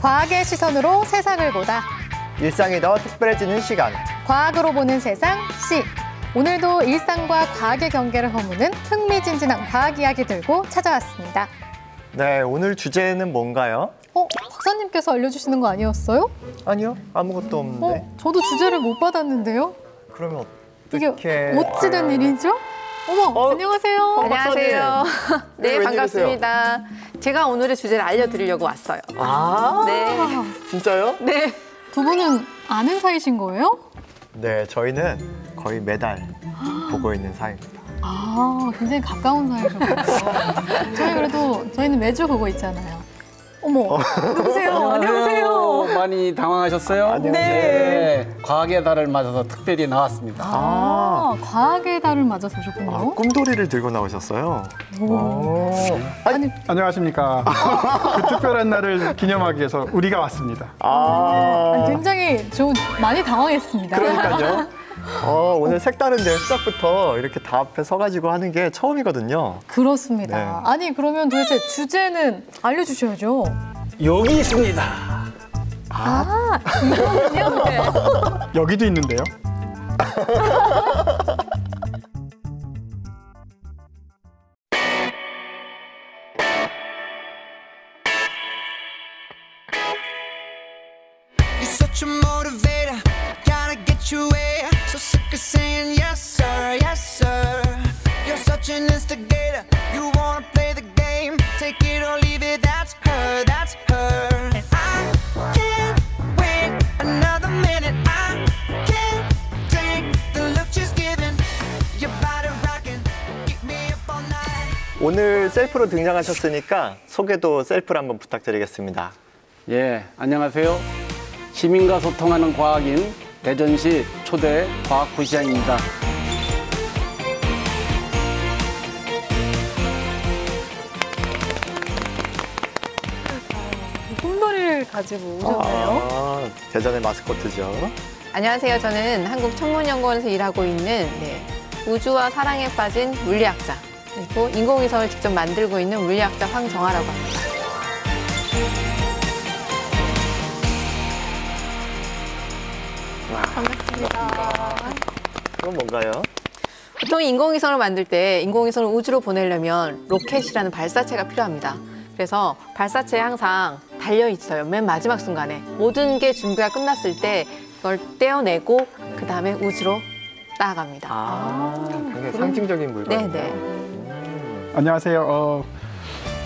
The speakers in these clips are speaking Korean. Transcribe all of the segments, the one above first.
과학의 시선으로 세상을 보다. 일상이 더 특별해지는 시간. 과학으로 보는 세상 C. 오늘도 일상과 과학의 경계를 허무는 흥미진진한 과학 이야기 들고 찾아왔습니다. 네, 오늘 주제는 뭔가요? 박사님께서 알려주시는 거 아니었어요? 아니요, 아무것도 없는데. 저도 주제를 못 받았는데요. 그러면 이게 어떻게... 어찌된 일이죠? 어머, 안녕하세요. 안녕하세요. 네, 웬일이세요? 반갑습니다. 제가 오늘의 주제를 알려드리려고 왔어요. 아, 네. 진짜요? 네. 두 분은 아는 사이신 거예요? 네, 저희는 거의 매달 보고 있는 사이입니다. 아, 굉장히 가까운 사이셨군요. 저희는 매주 보고 있잖아요. 어머, 누구세요? 안녕하세요. 많이 당황하셨어요? 안녕하세요. 네. 과학의 달을 맞아서 특별히 나왔습니다. 과학의 달을 맞아서 오셨군요. 꿈돌이를 들고 나오셨어요. 아니, 안녕하십니까. 그 특별한 날을 기념하기 위해서 우리가 왔습니다. 굉장히 많이 당황했습니다. 그러니까요. 오늘 색다른데요. 시작부터 이렇게 다 앞에 서가지고 하는 게 처음이거든요. 그렇습니다. 네. 아니, 그러면 도대체 주제는 알려주셔야죠. 여기 있습니다. 이거군요. 네. 여기도 있는데요. You're such a motivator, gotta get you where. So sick of saying yes sir, yes sir. You're such an instigator, you wanna play the game. Take it or leave it, that's her, that's her. And I can't wait another minute. I can't take the look she's giving. Your body rocking, keep me up all night. 오늘 셀프로 등장하셨으니까 소개도 셀프로 한번 부탁드리겠습니다. 예, 안녕하세요. 시민과 소통하는 과학인 대전시 초대 과학부시장입니다. 꿈돌이를 가지고 오셨네요. 대전의 마스코트죠. 안녕하세요. 저는 한국천문연구원에서 일하고 있는 우주와 사랑에 빠진 물리학자, 그리고 인공위성을 직접 만들고 있는 물리학자 황정아라고 합니다. 반갑습니다. 그건 뭔가요? 보통 인공위성을 만들 때 인공위성을 우주로 보내려면 로켓이라는 발사체가 필요합니다. 그래서 발사체에 항상 달려 있어요. 맨 마지막 순간에. 모든 게 준비가 끝났을 때 이걸 떼어내고 그 다음에 우주로 나아갑니다. 굉장히 상징적인 물건이네요. 네네. 안녕하세요.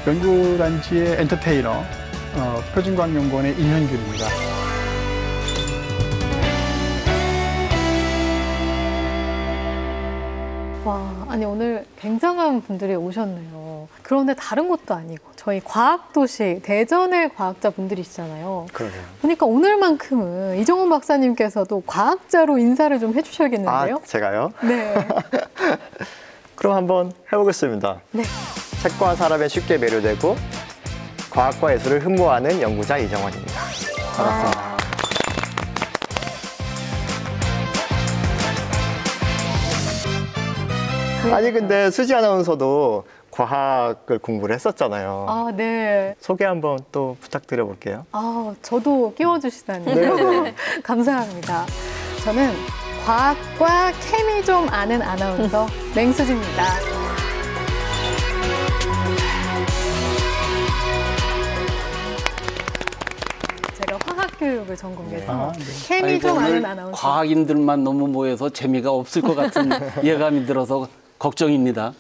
연구단지의 엔터테이너 표준과학연구원의 임현균입니다. 와, 아니 오늘 굉장한 분들이 오셨네요. 그런데 다른 것도 아니고 저희 과학도시 대전의 과학자분들이시잖아요. 그러게요. 보니까 오늘만큼은 이정훈 박사님께서도 과학자로 인사를 좀 해주셔야겠는데요? 제가요? 네. 그럼 한번 해보겠습니다. 네. 책과 사람에 쉽게 매료되고 과학과 예술을 흠모하는 연구자 이정원입니다. 반갑습니다. 아니 근데 수지 아나운서도 과학을 공부를 했었잖아요. 네. 소개 한번 또 부탁드려 볼게요. 저도 끼워주시다니요. 감사합니다. 저는 과학과 케미 좀 아는 아나운서 맹수지입니다. 제가 화학교육을 전공해서 케미 좀 아는 아나운서. 과학인들만 너무 모여서 재미가 없을 것 같은 예감이 들어서 걱정입니다.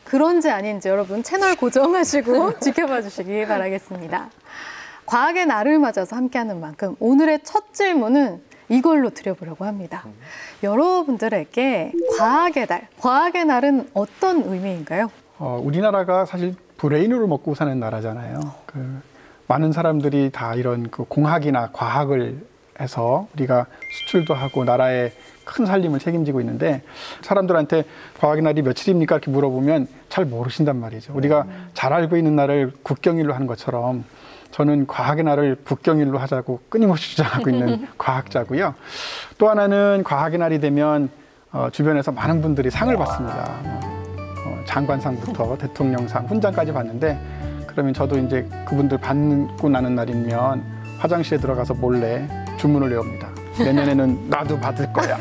그런지 아닌지 여러분 채널 고정하시고 지켜봐 주시기 바라겠습니다. 과학의 날을 맞아서 함께하는 만큼 오늘의 첫 질문은 이걸로 드려보려고 합니다. 여러분들에게 과학의 날은 어떤 의미인가요? 우리나라가 사실 브레인으로 먹고 사는 나라잖아요. 많은 사람들이 다 이런 공학이나 과학을 해서 우리가 수출도 하고 나라의 큰 살림을 책임지고 있는데 사람들한테 과학의 날이 며칠입니까? 이렇게 물어보면 잘 모르신단 말이죠. 우리가 잘 알고 있는 날을 국경일로 하는 것처럼 저는 과학의 날을 국경일로 하자고 끊임없이 주장하고 있는 과학자고요. 또 하나는 과학의 날이 되면 주변에서 많은 분들이 상을 받습니다. 장관상부터 대통령상, 훈장까지 받는데 그러면 저도 이제 그분들 받고 나는 날이면 화장실에 들어가서 몰래 주문을 외웁니다. 내년에는 나도 받을 거야.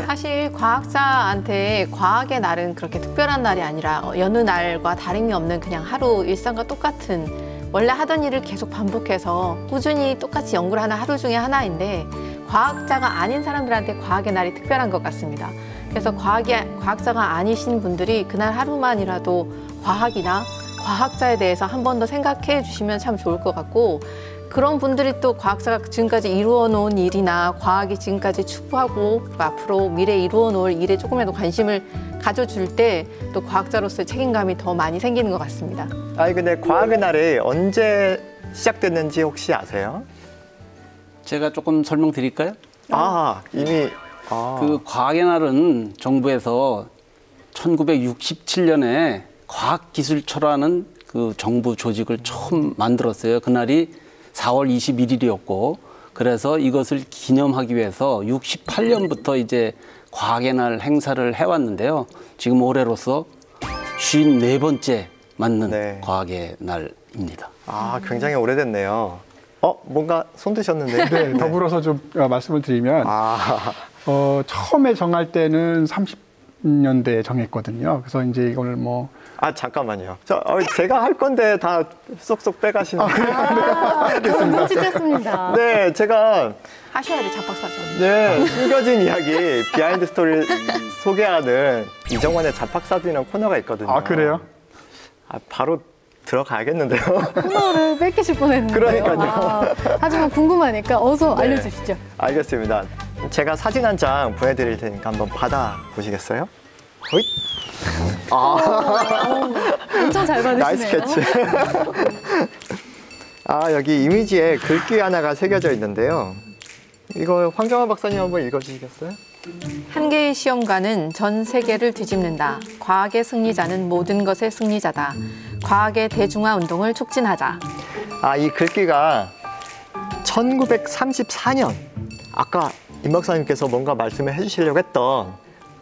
사실 과학자한테 과학의 날은 그렇게 특별한 날이 아니라 여느 날과 다름이 없는 그냥 하루 일상과 똑같은 원래 하던 일을 계속 반복해서 꾸준히 똑같이 연구를 하는 하루 중에 하나인데 과학자가 아닌 사람들한테 과학의 날이 특별한 것 같습니다. 그래서 과학자가 아니신 분들이 그날 하루만이라도 과학이나 과학자에 대해서 한 번 더 생각해 주시면 참 좋을 것 같고 그런 분들이 또 과학자가 지금까지 이루어 놓은 일이나 과학이 지금까지 추구하고 앞으로 미래에 이루어 놓을 일에 조금이라도 관심을 가져줄 때 또 과학자로서의 책임감이 더 많이 생기는 것 같습니다. 아니 근데 과학의 날이 언제 시작됐는지 혹시 아세요? 제가 조금 설명드릴까요? 이미 그 과학의 날은 정부에서 1967년에 과학기술처라는 그 정부 조직을 처음 만들었어요. 그날이 4월 21일이었고 그래서 이것을 기념하기 위해서 68년부터 이제 과학의 날 행사를 해왔는데요. 지금 올해로서 54번째 맞는 네. 과학의 날입니다. 굉장히 오래됐네요. 뭔가 손 드셨는데. 네, 더불어서 좀 말씀을 드리면 처음에 정할 때는 30년대에 정했거든요. 그래서 이제 이걸 뭐 잠깐만요. 제가 할 건데 다 쏙쏙 빼가시는. 눈치챘습니다. 네, 제가 하셔야 돼, 잡학사전. 네, 숨겨진 이야기 비하인드 스토리를 소개하는 이정원의 잡학사전이라는 코너가 있거든요. 그래요? 바로 들어가야겠는데요. 코너를 뺏기실 뻔했는데요. 그러니까요. 하지만 궁금하니까 어서 네. 알려주시죠. 알겠습니다. 제가 사진 한 장 보내드릴 테니까 한번 받아 보시겠어요? 호잇. 엄청 잘 나이스 받으시네요. 캐치. 여기 이미지에 글귀 하나가 새겨져 있는데요. 이거 황정화 박사님 한번 읽어주시겠어요? 한 개의 시험관은 전 세계를 뒤집는다. 과학의 승리자는 모든 것의 승리자다. 과학의 대중화 운동을 촉진하자. 이 글귀가 1934년 아까 임 박사님께서 뭔가 말씀을 해주시려고 했던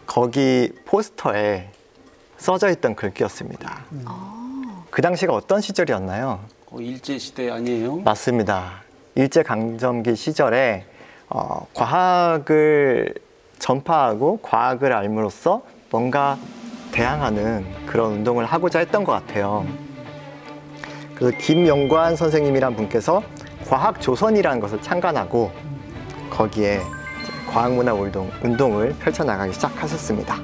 거기 포스터에 써져 있던 글귀였습니다. 그 당시가 어떤 시절이었나요? 일제시대 아니에요? 맞습니다. 일제강점기 시절에 과학을 전파하고 과학을 알므로써 뭔가 대항하는 그런 운동을 하고자 했던 것 같아요. 그 김영관 선생님이란 분께서 과학조선이라는 것을 창간하고 거기에 과학문화 운동을 펼쳐나가기 시작하셨습니다.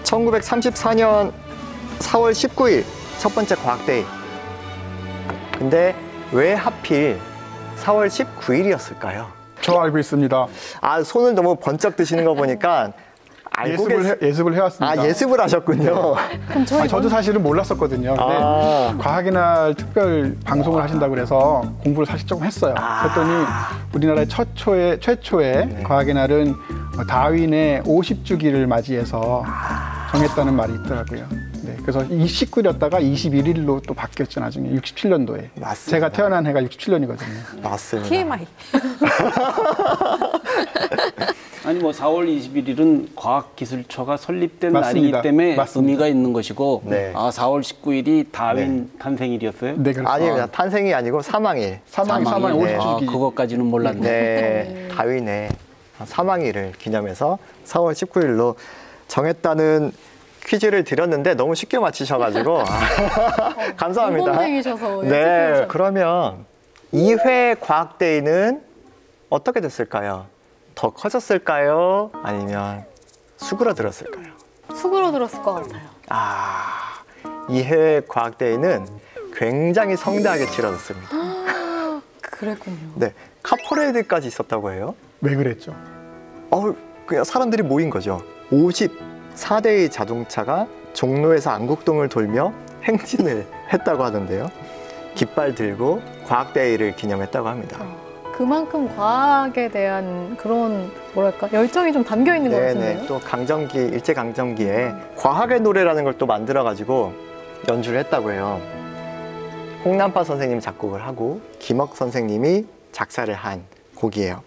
1934년 4월 19일 첫 번째 과학데이. 근데 왜 하필 4월 19일이었을까요? 저 알고 있습니다. 손을 너무 번쩍 드시는 거 보니까 예습을 해왔습니다. 예습을 하셨군요. 그럼 저도 사실은 몰랐었거든요. 근데 과학의 날 특별 방송을 하신다고 그래서 공부를 사실 조금 했어요. 그랬더니 우리나라의 최초의 과학의 날은 다윈의 50주기를 맞이해서 정했다는 말이 있더라고요. 네, 그래서 19일이었다가 21일로 또 바뀌었죠, 나중에 67년도에. 맞습니다. 제가 태어난 해가 67년이거든요. 맞습니다. TMI. 아니 4월 21일은 과학기술처가 설립된 맞습니다. 날이기 때문에 맞습니다. 의미가 있는 것이고 네. 4월 19일이 다윈 탄생일이었어요? 네, 그렇습니다. 아닙니다. 탄생이 아니고 사망일. 사망 네. 50주기. 그것까지는 몰랐네. 네, 다윈의 사망일을 기념해서 4월 19일로 정했다는 퀴즈를 드렸는데 너무 쉽게 맞히셔가지고 감사합니다. 모범생이셔서 네, 연습해오셨네요. 그러면 2회 과학데이는 어떻게 됐을까요? 더 커졌을까요? 아니면 수그러들었을까요? 수그러들었을 것 같아요. 2회 과학데이는 굉장히 성대하게 치러졌습니다. 그랬군요. 네, 카퍼레이드까지 있었다고 해요. 왜 그랬죠? 그냥 사람들이 모인 거죠. 54대의 자동차가 종로에서 안국동을 돌며 행진을 했다고 하던데요. 깃발 들고 과학데이를 기념했다고 합니다. 그만큼 과학에 대한 그런 뭐랄까 열정이 좀 담겨 있는 것 같은데요. 네네. 또 일제강점기에 과학의 노래라는 걸 또 만들어가지고 연주를 했다고 해요. 홍남파 선생님이 작곡을 하고 김억 선생님이 작사를 한 곡이에요.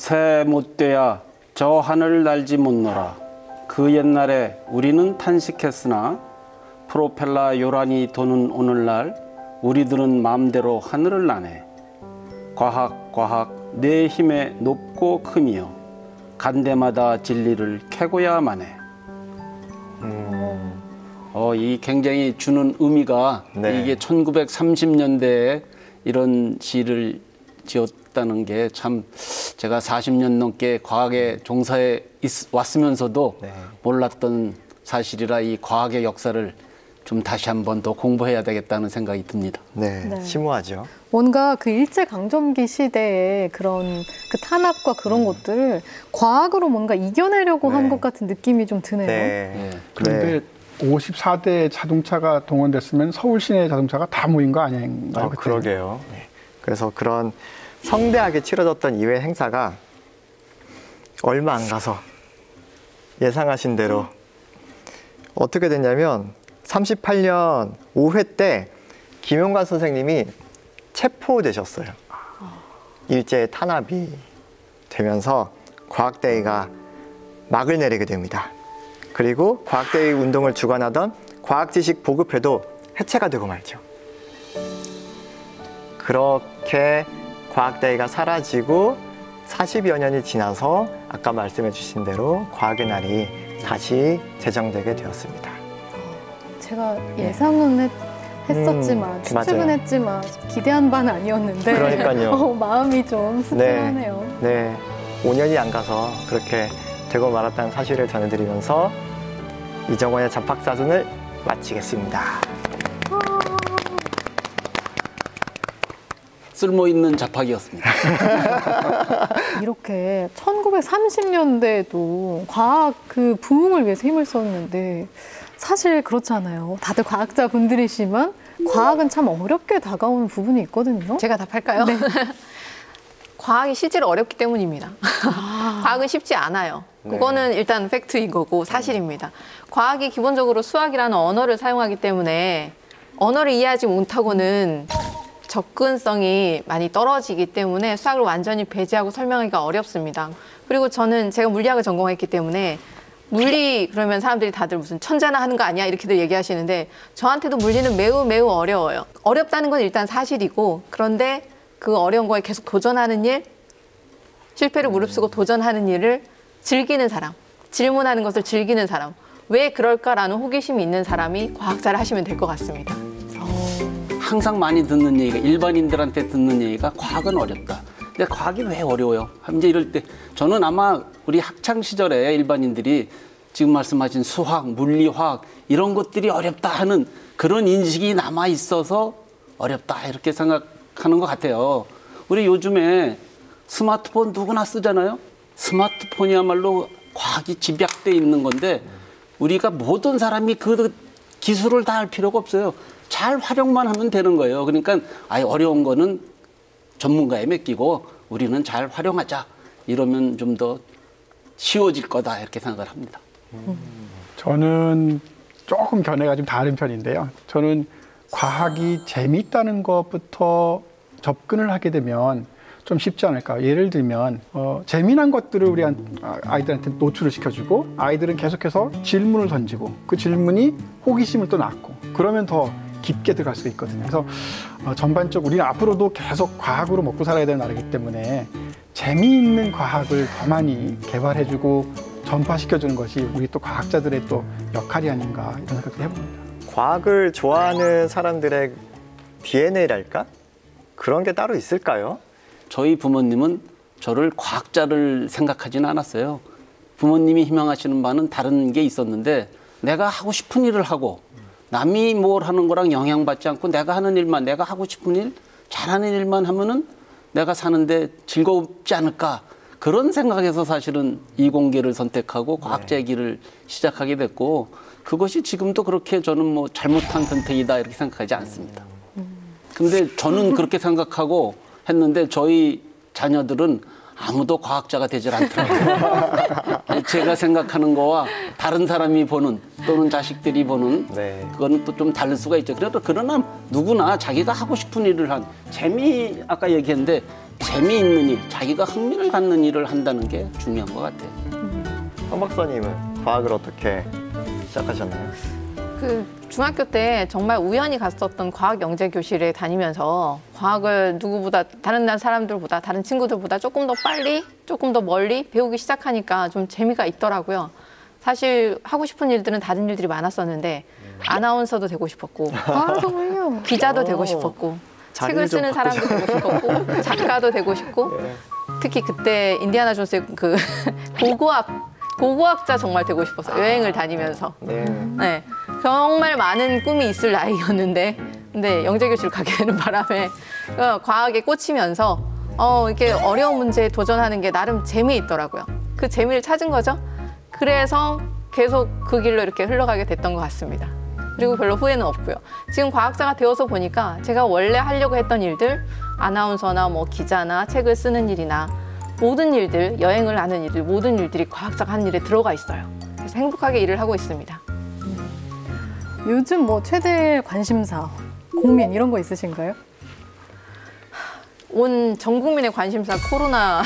새 못돼야 저 하늘 날지 못노라. 그 옛날에 우리는 탄식했으나 프로펠러 요란히 도는 오늘날 우리들은 마음대로 하늘을 나네. 과학 내 힘에 높고 큼이여 간데마다 진리를 캐고야만 해. 이 굉장히 주는 의미가 네. 이게 1930년대에 이런 시를 지었다는 게 참 제가 40년 넘게 과학에 종사해 왔으면서도 네. 몰랐던 사실이라 이 과학의 역사를 좀 다시 한번 더 공부해야 되겠다는 생각이 듭니다. 네, 네. 심오하죠. 뭔가 그 일제강점기 시대의 그런 그 탄압과 그런 것들을 과학으로 뭔가 이겨내려고 네. 한 것 같은 느낌이 좀 드네요. 네. 그런데 54대 자동차가 동원됐으면 서울 시내 자동차가 다 모인 거 아닌가요? 그때? 그러게요. 네. 그래서 그런 성대하게 치러졌던 이회 행사가 얼마 안 가서 예상하신 대로 어떻게 됐냐면 38년 5회 때 김용관 선생님이 체포되셨어요. 일제 탄압이 되면서 과학대회가 막을 내리게 됩니다. 그리고 과학대회 운동을 주관하던 과학지식 보급회도 해체가 되고 말죠. 그렇게 과학대회가 사라지고 40여 년이 지나서 아까 말씀해 주신 대로 과학의 날이 다시 제정되게 되었습니다. 제가 예상은 했었지만 추측은 맞아요. 했지만 기대한 바는 아니었는데 그러니까요. 마음이 좀 씁쓸하네요. 네, 5년이 안 가서 그렇게 되고 말았다는 사실을 전해드리면서 이정원의 잡학사전을 마치겠습니다. 쓸모있는 잡학이었습니다. 이렇게 1930년대에도 과학 그 부흥을 위해서 힘을 썼는데 사실 그렇잖아요. 다들 과학자분들이시지만 과학은 참 어렵게 다가오는 부분이 있거든요. 제가 답할까요? 네. 과학이 실제로 어렵기 때문입니다. 과학은 쉽지 않아요. 그거는 일단 팩트인 거고 사실입니다. 과학이 기본적으로 수학이라는 언어를 사용하기 때문에 언어를 이해하지 못하고는 접근성이 많이 떨어지기 때문에 수학을 완전히 배제하고 설명하기가 어렵습니다. 그리고 제가 물리학을 전공했기 때문에 물리 그러면 사람들이 다들 무슨 천재나 하는 거 아니야 이렇게들 얘기하시는데 저한테도 물리는 매우 매우 어려워요. 어렵다는 건 일단 사실이고 그런데 그 어려운 거에 계속 도전하는 일, 실패를 무릅쓰고 도전하는 일을 즐기는 사람, 질문하는 것을 즐기는 사람, 왜 그럴까라는 호기심이 있는 사람이 과학자를 하시면 될 것 같습니다. 항상 많이 듣는 얘기가 일반인들한테 듣는 얘기가 과학은 어렵다. 근데 과학이 왜 어려워요? 이제 이럴 때 저는 아마 우리 학창 시절에 일반인들이 지금 말씀하신 수학, 물리, 화학 이런 것들이 어렵다 하는 그런 인식이 남아 있어서 어렵다 이렇게 생각하는 것 같아요. 우리 요즘에 스마트폰 누구나 쓰잖아요. 스마트폰이야말로 과학이 집약돼 있는 건데 우리가 모든 사람이 그 기술을 다 할 필요가 없어요. 잘 활용만 하면 되는 거예요. 그러니까 아예 어려운 거는 전문가에 맡기고 우리는 잘 활용하자. 이러면 좀 더 쉬워질 거다 이렇게 생각을 합니다. 저는 조금 견해가 좀 다른 편인데요. 저는 과학이 재미있다는 것부터 접근을 하게 되면 좀 쉽지 않을까. 예를 들면 재미난 것들을 우리 아이들한테 노출을 시켜주고 아이들은 계속해서 질문을 던지고 그 질문이 호기심을 또 낳고 그러면 더 깊게 들어갈 수가 있거든요. 그래서 전반적으로 우리는 앞으로도 계속 과학으로 먹고 살아야 되는 나라이기 때문에 재미있는 과학을 더 많이 개발해주고 전파시켜주는 것이 우리 또 과학자들의 또 역할이 아닌가 이런 생각도 해봅니다. 과학을 좋아하는 사람들의 DNA랄까? 그런 게 따로 있을까요? 저희 부모님은 저를 과학자를 생각하지는 않았어요. 부모님이 희망하시는 바는 다른 게 있었는데 내가 하고 싶은 일을 하고 남이 뭘 하는 거랑 영향받지 않고 내가 하는 일만, 내가 하고 싶은 일, 잘하는 일만 하면은 내가 사는데 즐겁지 않을까. 그런 생각에서 사실은 이공계를 선택하고 과학자의 길을 시작하게 됐고 그것이 지금도 그렇게 저는 뭐 잘못한 선택이다 이렇게 생각하지 않습니다. 근데 저는 그렇게 생각하고 했는데 저희 자녀들은 아무도 과학자가 되질 않더라고요. 제가 생각하는 거와 다른 사람이 보는 또는 자식들이 보는 네. 그거는 또 좀 다를 수가 있죠. 그래도 그러나 누구나 자기가 하고 싶은 일을 한 아까 얘기했는데 재미있는 일, 자기가 흥미를 갖는 일을 한다는 게 중요한 것 같아요. 황 박사님은 과학을 어떻게 시작하셨나요? 그 중학교 때 정말 우연히 갔었던 과학 영재 교실에 다니면서 과학을 누구보다 다른 사람들보다 다른 친구들보다 조금 더 빨리 조금 더 멀리 배우기 시작하니까 좀 재미가 있더라고요. 사실 하고 싶은 일들은 다른 일들이 많았었는데 아나운서도 되고 싶었고 아, 정말요? 기자도 되고 싶었고 책을 쓰는 사람도 되고 싶었고 작가도 되고 싶고 특히 그때 인디아나 존스의 그 고고학자 정말 되고 싶었어요. 여행을 다니면서. 네, 정말 많은 꿈이 있을 나이였는데 근데 영재교실 가게 되는 바람에 과학에 꽂히면서 이렇게 어려운 문제에 도전하는 게 나름 재미있더라고요. 그 재미를 찾은 거죠. 그래서 계속 그 길로 이렇게 흘러가게 됐던 것 같습니다. 그리고 별로 후회는 없고요. 지금 과학자가 되어서 보니까 제가 원래 하려고 했던 일들, 아나운서나 뭐 기자나 책을 쓰는 일이나 모든 일들, 여행을 하는 일들, 모든 일들이 과학자가 하는 일에 들어가 있어요. 그래서 행복하게 일을 하고 있습니다. 요즘 뭐 최대 관심사, 고민 이런 거 있으신가요? 온 전 국민의 관심사 코로나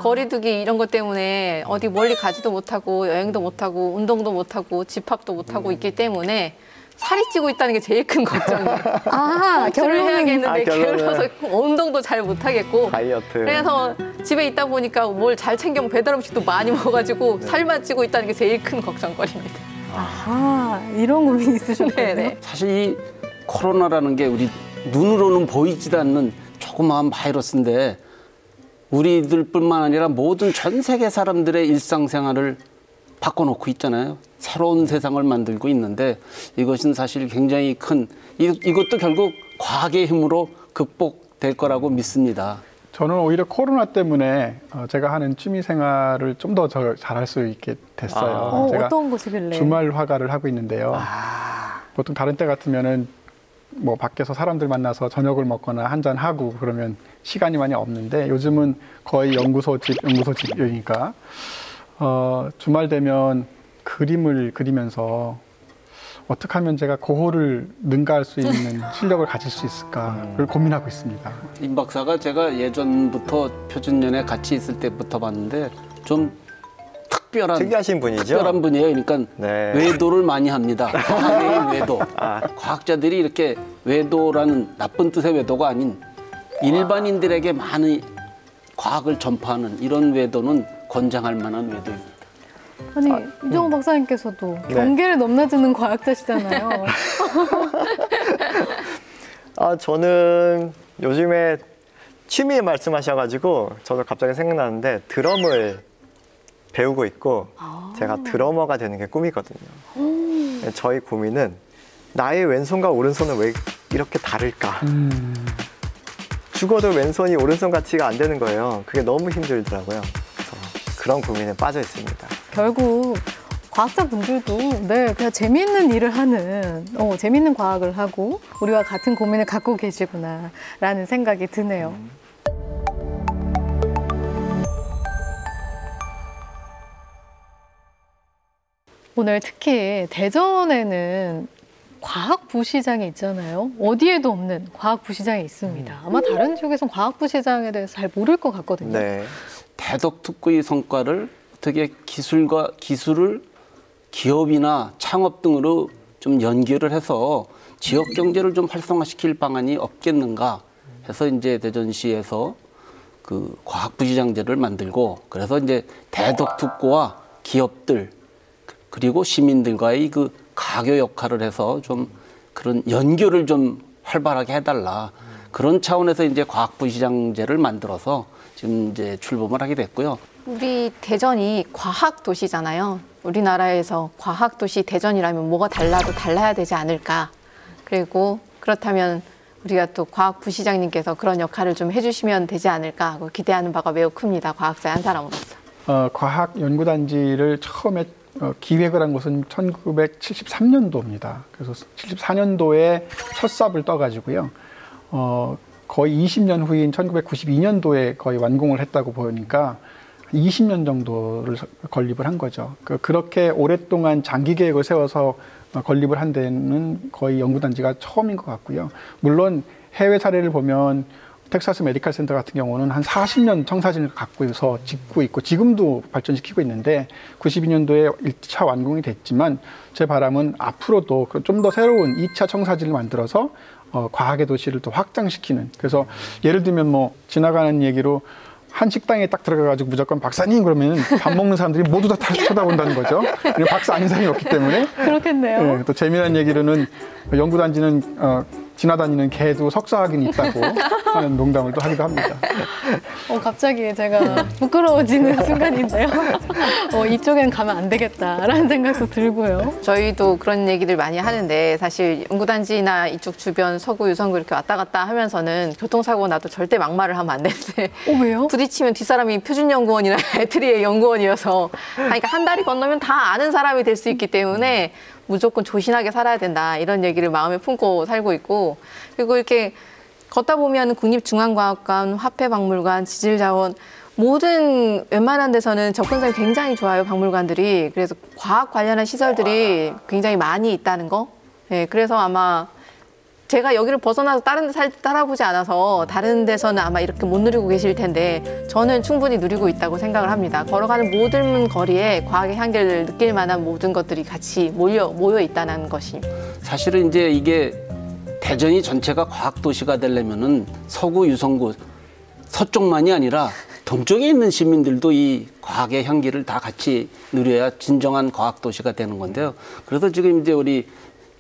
거리두기 이런 것 때문에 어디 멀리 가지도 못하고 여행도 못하고 운동도 못하고 집합도 못하고 있기 때문에 살이 찌고 있다는 게 제일 큰 걱정이에요. 결혼을 해야겠는데 결혼해서 운동도 잘 못하겠고 다이어트. 그래서 집에 있다 보니까 뭘 잘 챙겨 배달 음식도 많이 먹어가지고 살만 찌고 있다는 게 제일 큰 걱정거리입니다. 이런 고민이 있으셨군요. 네네. 사실 이 코로나라는 게 우리 눈으로는 보이지도 않는 조그마한 바이러스인데 우리들뿐만 아니라 모든 전 세계 사람들의 일상생활을 바꿔놓고 있잖아요. 새로운 세상을 만들고 있는데 이것은 사실 굉장히 큰 이것도 결국 과학의 힘으로 극복될 거라고 믿습니다. 저는 오히려 코로나 때문에 제가 하는 취미 생활을 좀 더 잘할 수 있게 됐어요. 제가 어떤 곳이길래? 주말 화가를 하고 있는데요. 보통 다른 때 같으면은 뭐 밖에서 사람들 만나서 저녁을 먹거나 한잔 하고 그러면 시간이 많이 없는데 요즘은 거의 연구소 집이니까 주말 되면 그림을 그리면서 어떻게 하면 제가 고호를 능가할 수 있는 실력을 가질 수 있을까를 고민하고 있습니다. 임 박사가 제가 예전부터 표준연에 같이 있을 때부터 봤는데 좀 특이하신 분이죠. 특별한 분이에요. 그러니까 네. 외도를 많이 합니다. 과학의 외도. 과학자들이 이렇게 외도라는 나쁜 뜻의 외도가 아닌 일반인들에게 많은 과학을 전파하는 이런 외도는 권장할 만한 외도입니다. 아니 이정호 박사님께서도 경계를 넘나드는 과학자시잖아요. 저는 요즘에 취미 말씀하셔가지고 저도 갑자기 생각나는데 드럼을 배우고 있고 제가 드러머가 되는 게 꿈이거든요. 저희 고민은 나의 왼손과 오른손은 왜 이렇게 다를까? 죽어도 왼손이 오른손 같이가 안 되는 거예요. 그게 너무 힘들더라고요. 그래서 그런 고민에 빠져 있습니다. 결국 과학자분들도 그냥 재미있는 일을 하는 재미있는 과학을 하고 우리와 같은 고민을 갖고 계시구나라는 생각이 드네요. 오늘 특히 대전에는 과학부시장이 있잖아요. 어디에도 없는 과학부시장이 있습니다. 아마 다른 지역에서는 과학부시장에 대해서 잘 모를 것 같거든요. 네. 대덕특구의 성과를 어떻게 기술을 기업이나 창업 등으로 좀 연계를 해서 지역 경제를 좀 활성화시킬 방안이 없겠는가 해서 이제 대전시에서 그 과학부시장제를 만들고 그래서 이제 대덕특구와 기업들 그리고 시민들과의 그 가교 역할을 해서 좀 그런 연결을 좀 활발하게 해달라. 그런 차원에서 이제 과학부시장제를 만들어서 지금 이제 출범을 하게 됐고요. 우리 대전이 과학도시잖아요. 우리나라에서 과학도시 대전이라면 뭐가 달라도 달라야 되지 않을까. 그리고 그렇다면 우리가 또 과학부시장님께서 그런 역할을 좀 해주시면 되지 않을까 하고 기대하는 바가 매우 큽니다. 과학자의 한 사람으로서. 과학연구단지를 처음에 기획을 한 것은 1973년도입니다. 그래서 74년도에 첫 삽을 떠가지고요. 거의 20년 후인 1992년도에 거의 완공을 했다고 보니까 20년 정도를 건립을 한 거죠. 그렇게 오랫동안 장기 계획을 세워서 건립을 한 데는 거의 연구단지가 처음인 것 같고요. 물론 해외 사례를 보면 텍사스 메디컬 센터 같은 경우는 한 40년 청사진을 갖고서 짓고 있고 지금도 발전시키고 있는데 92년도에 1차 완공이 됐지만 제 바람은 앞으로도 좀 더 새로운 2차 청사진을 만들어서 과학의 도시를 더 확장시키는, 그래서 예를 들면 뭐 지나가는 얘기로 한 식당에 딱 들어가가지고 무조건 박사님 그러면 밥 먹는 사람들이 모두 다 쳐다본다는 거죠. 그리고 박사 아닌 사람이 없기 때문에. 그렇겠네요. 네, 또 재미난 얘기로는 연구단지는 지나다니는 개도 석사학위는 있다고 하는 농담을 또 하기도 합니다. 갑자기 제가 부끄러워지는 순간인데요. 이쪽엔 가면 안 되겠다라는 생각도 들고요. 저희도 그런 얘기들 많이 하는데 사실 연구단지나 이쪽 주변 서구, 유성구 이렇게 왔다 갔다 하면서는 교통사고 나도 절대 막말을 하면 안 되는데 왜요? 부딪히면 뒷사람이 표준연구원이나 에트리의 연구원이어서 그러니까 한 다리 건너면 다 아는 사람이 될 수 있기 때문에 무조건 조신하게 살아야 된다 이런 얘기를 마음에 품고 살고 있고, 그리고 이렇게 걷다 보면 국립중앙과학관, 화폐박물관, 지질자원 모든 웬만한 데서는 접근성이 굉장히 좋아요, 박물관들이. 그래서 과학 관련한 시설들이 굉장히 많이 있다는 거. 네, 그래서 아마 제가 여기를 벗어나서 다른 데 살아보지 않아서 다른 데서는 아마 이렇게 못 누리고 계실 텐데 저는 충분히 누리고 있다고 생각을 합니다. 걸어가는 모든 거리에 과학의 향기를 느낄 만한 모든 것들이 같이 모여 있다는 것이. 사실은 이제 이게 대전이 전체가 과학 도시가 되려면은 서구, 유성구, 서쪽만이 아니라 동쪽에 있는 시민들도 이 과학의 향기를 다 같이 누려야 진정한 과학 도시가 되는 건데요. 그래서 지금 이제 우리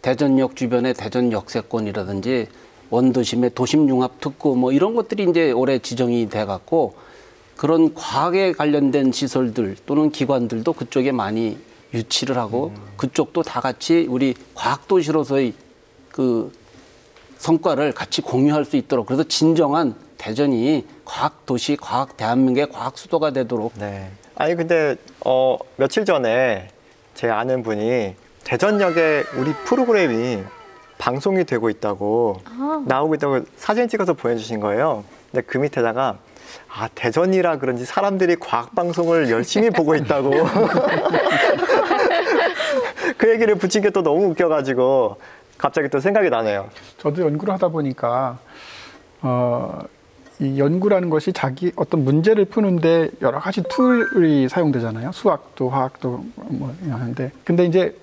대전역 주변의 대전 역세권이라든지 원도심의 도심융합특구 뭐 이런 것들이 이제 올해 지정이 돼 갖고 그런 과학에 관련된 시설들 또는 기관들도 그쪽에 많이 유치를 하고 그쪽도 다 같이 우리 과학도시로서의 그 성과를 같이 공유할 수 있도록, 그래서 진정한 대전이 과학도시, 대한민국의 과학수도가 되도록. 네. 아니 근데 며칠 전에 제 아는 분이 대전역에 우리 프로그램이 방송이 되고 있다고 나오고 있다고 사진 찍어서 보내주신 거예요. 근데 그 밑에다가 대전이라 그런지 사람들이 과학 방송을 열심히 보고 있다고 그 얘기를 붙인 게 또 너무 웃겨가지고 갑자기 또 생각이 나네요. 저도 연구를 하다 보니까 이 연구라는 것이 자기 어떤 문제를 푸는데 여러 가지 툴이 사용되잖아요. 수학도 화학도 뭐 하는데, 근데 이제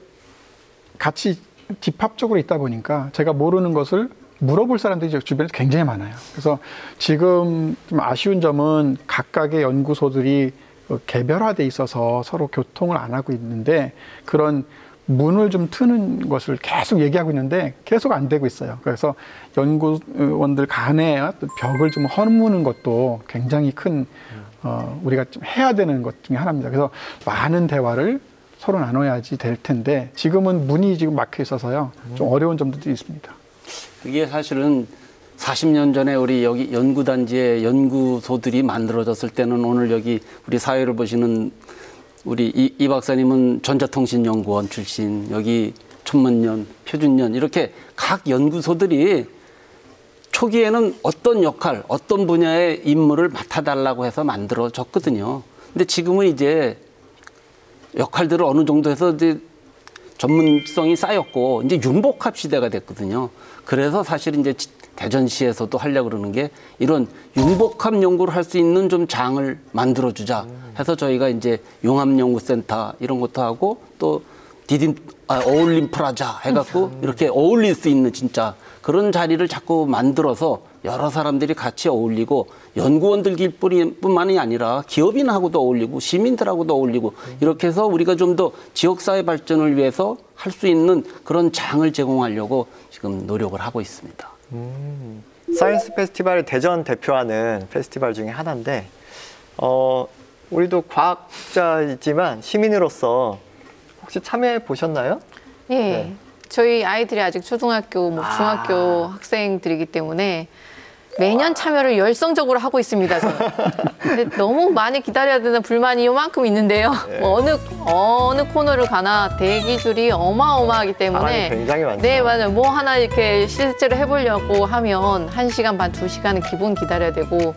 같이 집합적으로 있다 보니까 제가 모르는 것을 물어볼 사람들이 주변에 굉장히 많아요. 그래서 지금 좀 아쉬운 점은 각각의 연구소들이 개별화돼 있어서 서로 교통을 안 하고 있는데 그런 문을 좀 트는 것을 계속 얘기하고 있는데 계속 안 되고 있어요. 그래서 연구원들 간에 벽을 좀 허무는 것도 굉장히 큰 우리가 좀 해야 되는 것 중에 하나입니다. 그래서 많은 대화를 서로 나눠야지 될 텐데 지금은 문이 지금 막혀 있어서요. 좀 어려운 점들도 있습니다. 이게 사실은 40년 전에 우리 여기 연구단지의 연구소들이 만들어졌을 때는 오늘 여기 우리 사회를 보시는 우리 이 박사님은 전자통신연구원 출신, 여기 천문연, 표준연 이렇게 각 연구소들이 초기에는 어떤 역할, 어떤 분야의 임무를 맡아달라고 해서 만들어졌거든요. 근데 지금은 이제 역할들을 어느 정도 해서 이제 전문성이 쌓였고 이제 융복합 시대가 됐거든요. 그래서 사실 이제 대전시에서도 하려고 그러는 게 이런 융복합 연구를 할 수 있는 좀 장을 만들어주자 해서 저희가 이제 융합연구센터 이런 것도 하고 또 어울림 프라자 해갖고 이렇게 어울릴 수 있는 진짜 그런 자리를 자꾸 만들어서 여러 사람들이 같이 어울리고 연구원들뿐만이 아니라 기업인하고도 어울리고 시민들하고도 어울리고 이렇게 해서 우리가 좀 더 지역사회 발전을 위해서 할 수 있는 그런 장을 제공하려고 지금 노력을 하고 있습니다. 사이언스 페스티벌을 대전 대표하는 페스티벌 중에 하나인데 우리도 과학자이지만 시민으로서 혹시 참여해 보셨나요? 예. 네. 저희 아이들이 아직 초등학교, 중학교 학생들이기 때문에 매년 참여를 열성적으로 하고 있습니다. 저는. 근데 너무 많이 기다려야 되는 불만이 요만큼 있는데요. 네. 뭐 어느 코너를 가나 대기줄이 어마어마하기 때문에 굉장히 많죠. 네, 맞아요. 뭐 하나 이렇게 실제로 해보려고 하면 1시간 반, 2시간은 기본 기다려야 되고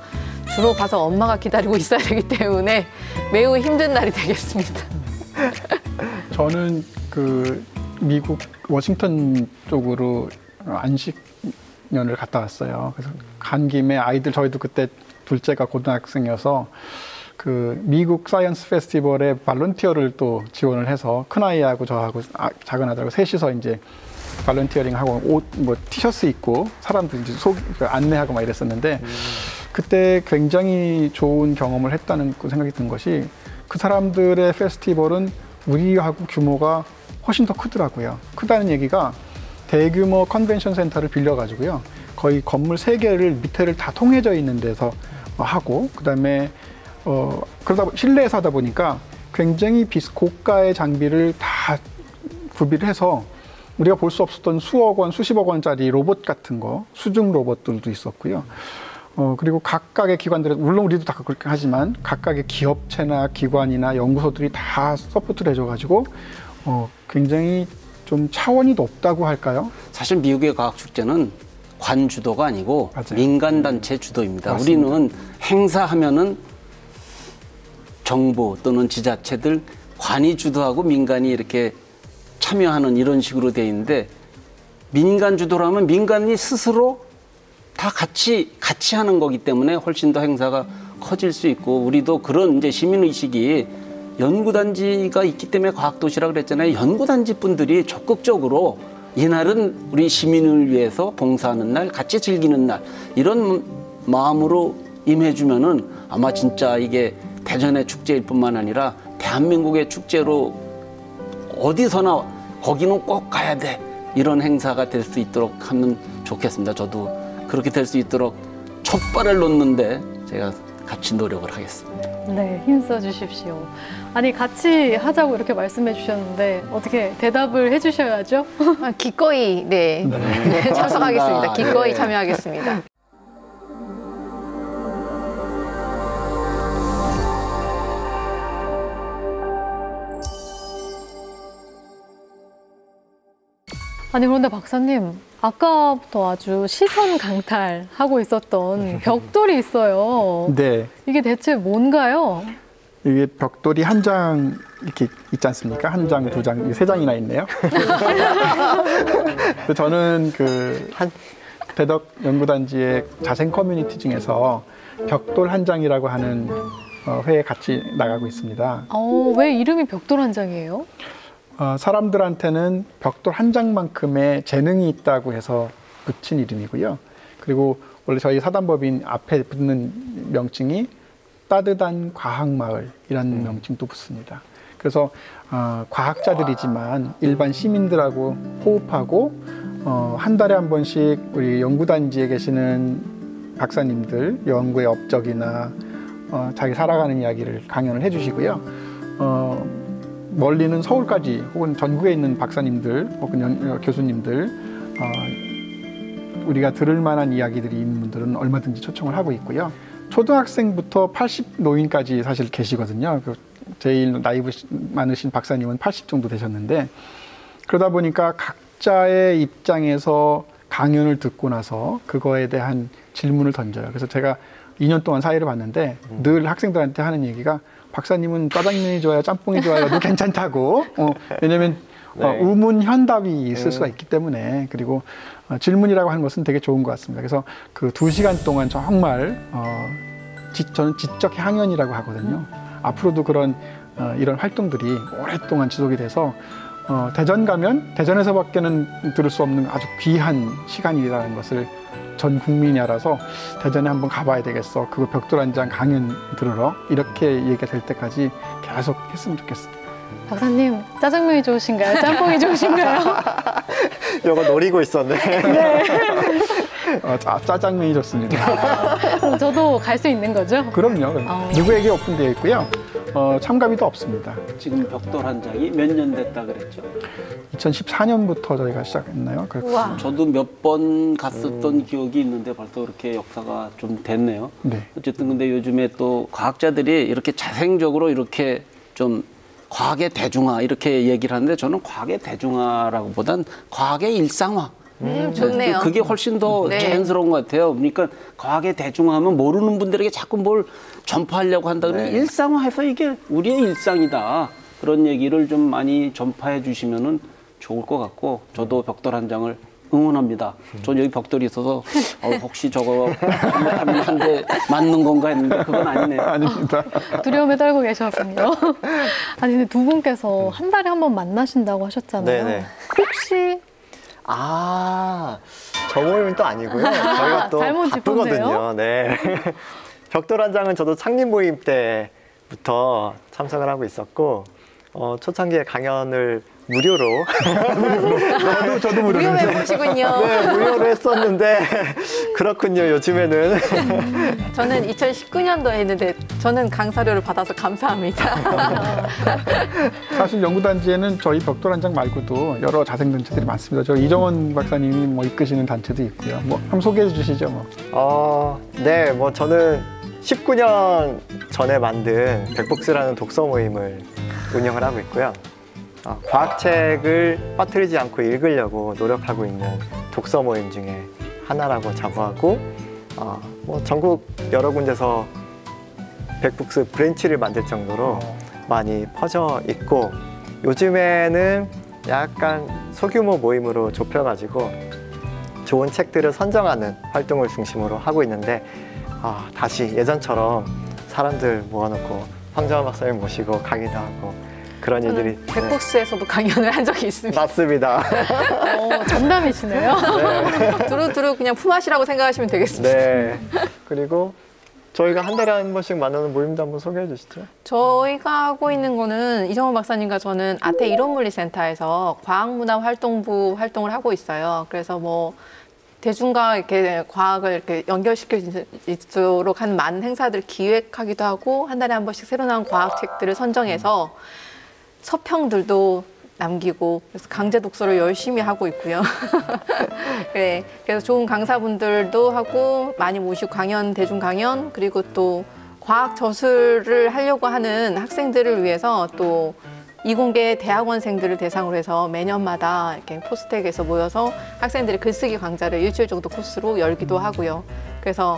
주로 가서 엄마가 기다리고 있어야 되기 때문에 매우 힘든 날이 되겠습니다. 저는 그 미국 워싱턴 쪽으로 안식 20년을 갔다 왔어요. 그래서 간 김에 아이들 저희도 그때 둘째가 고등학생이어서 그 미국 사이언스 페스티벌에 발런티어를 또 지원을 해서 큰 아이하고 저하고 작은 아들하고 셋이서 이제 발런티어링 하고 옷 뭐 티셔츠 입고 사람들 이제 안내하고 막 이랬었는데 그때 굉장히 좋은 경험을 했다는 그 생각이 든 것이 그 사람들의 페스티벌은 우리하고 규모가 훨씬 더 크더라고요. 크다는 얘기가 대규모 컨벤션 센터를 빌려가지고요. 거의 건물 3개를 밑에를 다 통해져 있는 데서 하고 그다음에 그러다 실내에서 하다 보니까 굉장히 고가의 장비를 다 구비를 해서 우리가 볼 수 없었던 수억 원, 수십억 원짜리 로봇 같은 거, 수중 로봇들도 있었고요. 그리고 각각의 기관들은 물론 우리도 다 그렇게 하지만 각각의 기업체나 기관이나 연구소들이 다 서포트를 해줘가지고 굉장히 좀 차원이 높다고 할까요? 사실 미국의 과학축제는 관 주도가 아니고 맞아요. 민간단체 주도입니다. 맞습니다. 우리는 행사하면은 정부 또는 지자체들 관이 주도하고 민간이 이렇게 참여하는 이런 식으로 돼 있는데 민간 주도라면 민간이 스스로 다 같이 하는 거기 때문에 훨씬 더 행사가 커질 수 있고 우리도 그런 이제 시민의식이 연구단지가 있기 때문에 과학도시라고 그랬잖아요. 연구단지 분들이 적극적으로 이날은 우리 시민을 위해서 봉사하는 날, 같이 즐기는 날 이런 마음으로 임해주면은 아마 진짜 이게 대전의 축제일 뿐만 아니라 대한민국의 축제로 어디서나 거기는 꼭 가야 돼 이런 행사가 될 수 있도록 하면 좋겠습니다. 저도 그렇게 될 수 있도록 첫 발을 놓는데 제가 같이 노력을 하겠습니다. 네, 힘써 주십시오. 아니 같이 하자고 이렇게 말씀해 주셨는데 어떻게 대답을 해 주셔야죠? 기꺼이 네, 참석하겠습니다. 기꺼이 네. 참여하겠습니다. 아니 그런데 박사님 아까부터 아주 시선 강탈하고 있었던 벽돌이 있어요. 네. 이게 대체 뭔가요? 이게 벽돌이 한 장 이렇게 있지 않습니까? 한 장, 두 장, 세 장이나 있네요. 저는 그 대덕 연구단지의 자생 커뮤니티 중에서 벽돌 한 장이라고 하는 회에 같이 나가고 있습니다. 왜 이름이 벽돌 한 장이에요? 사람들한테는 벽돌 한 장만큼의 재능이 있다고 해서 붙인 이름이고요. 그리고 원래 저희 사단법인 앞에 붙는 명칭이 따뜻한 과학마을이라는 명칭도 붙습니다. 그래서 과학자들이지만 일반 시민들하고 호흡하고 한 달에 한 번씩 우리 연구단지에 계시는 박사님들 연구의 업적이나 자기 살아가는 이야기를 강연을 해주시고요. 멀리는 서울까지 혹은 전국에 있는 박사님들 혹은 교수님들 우리가 들을 만한 이야기들이 있는 분들은 얼마든지 초청을 하고 있고요. 초등학생부터 80 노인까지 사실 계시거든요. 제일 나이 많으신 박사님은 80 정도 되셨는데 그러다 보니까 각자의 입장에서 강연을 듣고 나서 그거에 대한 질문을 던져요. 그래서 제가 2년 동안 사회를 봤는데 늘 학생들한테 하는 얘기가 박사님은 짜장면이 좋아요, 짬뽕이 좋아요, 도 괜찮다고. 왜냐하면 우문현답이 있을 수가 있기 때문에 그리고 질문이라고 하는 것은 되게 좋은 것 같습니다. 그래서 그 2시간 동안 정말 저는 지적 향연이라고 하거든요. 앞으로도 그런 이런 활동들이 오랫동안 지속이 돼서 대전 가면 대전에서밖에는 들을 수 없는 아주 귀한 시간이라는 것을 전 국민이 알아서 대전에 한번 가봐야 되겠어. 그거 벽돌 한 장 강연 들으러 이렇게 얘기가 될 때까지 계속 했으면 좋겠습니다. 박사님 짜장면이 좋으신가요? 짬뽕이 좋으신가요? 이거 노리고 있었네. 짜장면이 좋습니다. 그럼 저도 갈 수 있는 거죠? 그럼요. 누구에게 오픈되어 있고요. 참가비도 없습니다. 지금 벽돌 한 장이 몇 년 됐다 그랬죠? 2014년부터 저희가 시작했나요? 우와. 저도 몇 번 갔었던 기억이 있는데 벌써 그렇게 역사가 좀 됐네요. 네. 어쨌든 근데 요즘에 또 과학자들이 이렇게 자생적으로 이렇게 좀 과학의 대중화 이렇게 얘기를 하는데 저는 과학의 대중화라고보단 과학의 일상화. 좋네요. 그게 훨씬 더 네. 자연스러운 것 같아요. 그러니까 과학의 대중화하면 모르는 분들에게 자꾸 뭘 전파하려고 한다 그러면 일상화해서 이게 우리의 일상이다. 그런 얘기를 좀 많이 전파해 주시면은 좋을 것 같고 저도 벽돌 한 장을 응원합니다. 전 여기 벽돌이 있어서 혹시 저거 잘못하면 한 대 맞는 건가 했는데 그건 아니네요. 아닙니다. 두려움에 떨고 계셨군요. 아니 근데 두 분께서 한 달에 한 번 만나신다고 하셨잖아요. 네네. 혹시 저 모임은 또 아니고요. 저희가 또 잘못 바쁘거든요. 짚었네요. 네. 벽돌 한 장은 저도 창립 모임 때부터 참석을 하고 있었고, 초창기에 강연을 무료로 저도 모르는 위험해 보시군요. 네, 무료로 했었는데 그렇군요. 요즘에는 저는 2019년도에 했는데 저는 강사료를 받아서 감사합니다. 사실 연구단지에는 저희 벽돌 한 장 말고도 여러 자생단체들이 많습니다. 저 이정원 박사님이 뭐 이끄시는 단체도 있고요. 뭐 한번 소개해 주시죠. 뭐. 네, 뭐 저는 19년 전에 만든 백북스라는 독서 모임을 운영을 하고 있고요. 과학책을 빠뜨리지 않고 읽으려고 노력하고 있는 독서 모임 중에 하나라고 자부하고, 뭐 전국 여러 군데서 백북스 브랜치를 만들 정도로 많이 퍼져 있고, 요즘에는 약간 소규모 모임으로 좁혀가지고 좋은 책들을 선정하는 활동을 중심으로 하고 있는데, 다시 예전처럼 사람들 모아놓고 황정환 박사님 모시고 강의도 하고 그런 일들이 백북스에서도 강연을 한 적이 있습니다. 맞습니다. 전담이시네요. 두루두루 그냥 품앗이라고 생각하시면 되겠습니다. 네. 그리고 저희가 한 달에 한 번씩 만나는 모임도 한번 소개해 주시죠. 저희가 하고 있는 거는 이정원 박사님과 저는 아태 이론물리센터에서 과학문화활동부 활동을 하고 있어요. 그래서 뭐 대중과 이렇게 과학을 이렇게 연결시킬 수 있도록 하는 많은 행사들을 기획하기도 하고, 한 달에 한 번씩 새로 나온 과학책들을 선정해서 서평들도 남기고, 그래서 강제 독서를 열심히 하고 있고요. 네, 그래서 좋은 강사분들도 하고 많이 모시고 강연, 대중 강연, 그리고 또 과학 저술을 하려고 하는 학생들을 위해서 또 이공계 대학원생들을 대상으로 해서 매년마다 이렇게 포스텍에서 모여서 학생들이 글쓰기 강좌를 일주일 정도 코스로 열기도 하고요. 그래서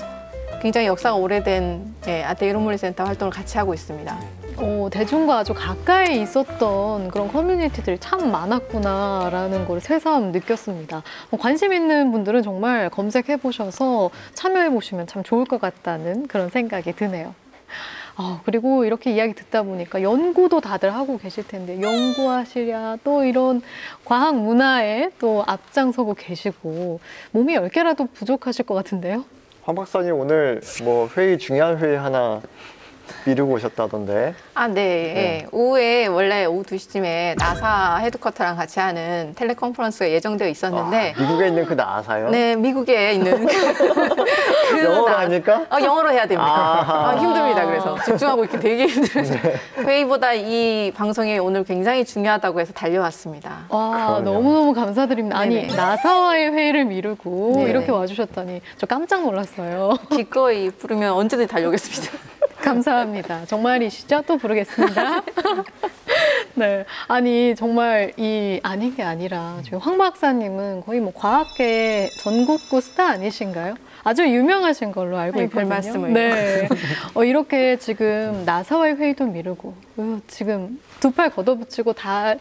굉장히 역사가 오래된 아태 이론물리센터 활동을 같이 하고 있습니다. 대중과 아주 가까이 있었던 그런 커뮤니티들이 참 많았구나라는 걸 새삼 느꼈습니다. 관심 있는 분들은 정말 검색해보셔서 참여해보시면 참 좋을 것 같다는 그런 생각이 드네요. 그리고 이렇게 이야기 듣다 보니까 연구도 다들 하고 계실 텐데, 연구하시랴 또 이런 과학 문화에 또 앞장서고 계시고 몸이 10개라도 부족하실 것 같은데요? 황 박사님 오늘 뭐 중요한 회의 하나 미루고 오셨다던데. 네. 오후에 원래 오후 2시쯤에 나사 헤드쿼터랑 같이 하는 텔레컨퍼런스가 예정되어 있었는데. 미국에 있는 그 나사요? 네, 미국에 있는 그 영어로 합니까? 영어로 해야 됩니다. 힘듭니다. 그래서 집중하고 있기 되게 힘들어서. 회의보다 이 방송이 오늘 굉장히 중요하다고 해서 달려왔습니다. 와, 너무너무 감사드립니다. 아니, 네네. 나사와의 회의를 미루고 네네. 이렇게 와주셨다니 저 깜짝 놀랐어요. 기꺼이 부르면 언제든지 달려오겠습니다. 감사합니다. 정말이시죠? 또 부르겠습니다. 네. 아니, 정말 아닌 게 아니라, 지금 황 박사님은 거의 뭐 과학계 전국구 스타 아니신가요? 아주 유명하신 걸로 알고 아니, 있거든요. 별 말씀을. 네. 이렇게 지금 나사와의 회의도 미루고, 지금 두 팔 걷어붙이고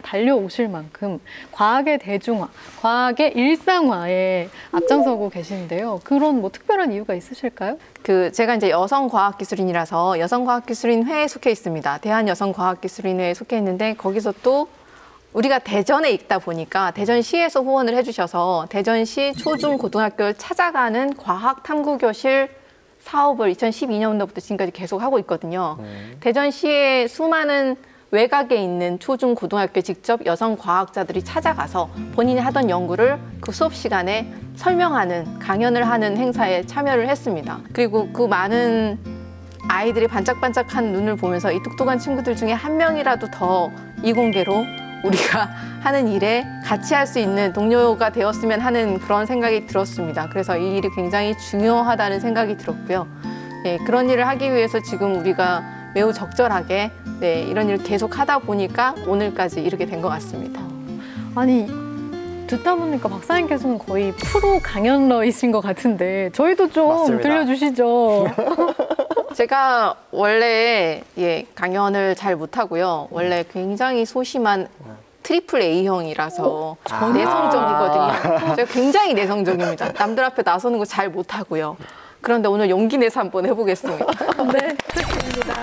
달려오실 만큼 과학의 대중화, 과학의 일상화에 앞장서고 계시는데요. 그런 뭐 특별한 이유가 있으실까요? 제가 이제 여성과학기술인이라서 여성과학기술인회에 속해 있습니다. 대한여성과학기술인회에 속해 있는데, 거기서 또 우리가 대전에 있다 보니까 대전시에서 후원을 해주셔서 대전시 초중고등학교를 찾아가는 과학탐구교실 사업을 2012년도부터 지금까지 계속 하고 있거든요. 대전시의 수많은 외곽에 있는 초중고등학교에 직접 여성과학자들이 찾아가서 본인이 하던 연구를 그 수업 시간에 설명하는, 강연을 하는 행사에 참여를 했습니다. 그리고 그 많은 아이들이 반짝반짝한 눈을 보면서 이 똑똑한 친구들 중에 한 명이라도 더 이공계로 우리가 하는 일에 같이 할 수 있는 동료가 되었으면 하는 그런 생각이 들었습니다. 그래서 이 일이 굉장히 중요하다는 생각이 들었고요. 그런 일을 하기 위해서 지금 우리가 매우 적절하게 이런 일을 계속 하다 보니까 오늘까지 이르게 된 것 같습니다. 아니, 듣다 보니까 박사님께서는 거의 프로 강연러이신 것 같은데 저희도 좀 맞습니다. 들려주시죠. 제가 원래 강연을 잘 못하고요. 원래 굉장히 소심한 트리플 A형이라서 내성적이거든요. 제가 굉장히 내성적입니다. 남들 앞에 나서는 거 잘 못하고요. 그런데 오늘 용기 내서 한번 해보겠습니다. 네, 좋습니다.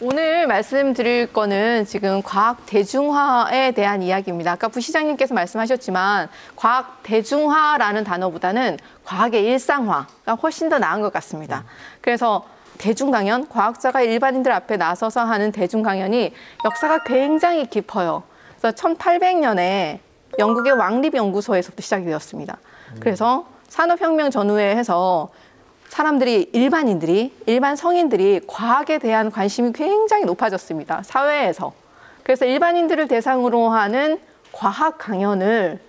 오늘 말씀드릴 거는 지금 과학 대중화에 대한 이야기입니다. 아까 부시장님께서 말씀하셨지만 과학 대중화라는 단어보다는 과학의 일상화가 훨씬 더 나은 것 같습니다. 그래서 대중 강연, 과학자가 일반인들 앞에 나서서 하는 대중 강연이 역사가 굉장히 깊어요. 그래서 1800년에 영국의 왕립연구소에서부터 시작이 되었습니다. 그래서 산업혁명 전후에 해서 사람들이, 일반 성인들이 과학에 대한 관심이 굉장히 높아졌습니다. 사회에서. 그래서 일반인들을 대상으로 하는 과학 강연을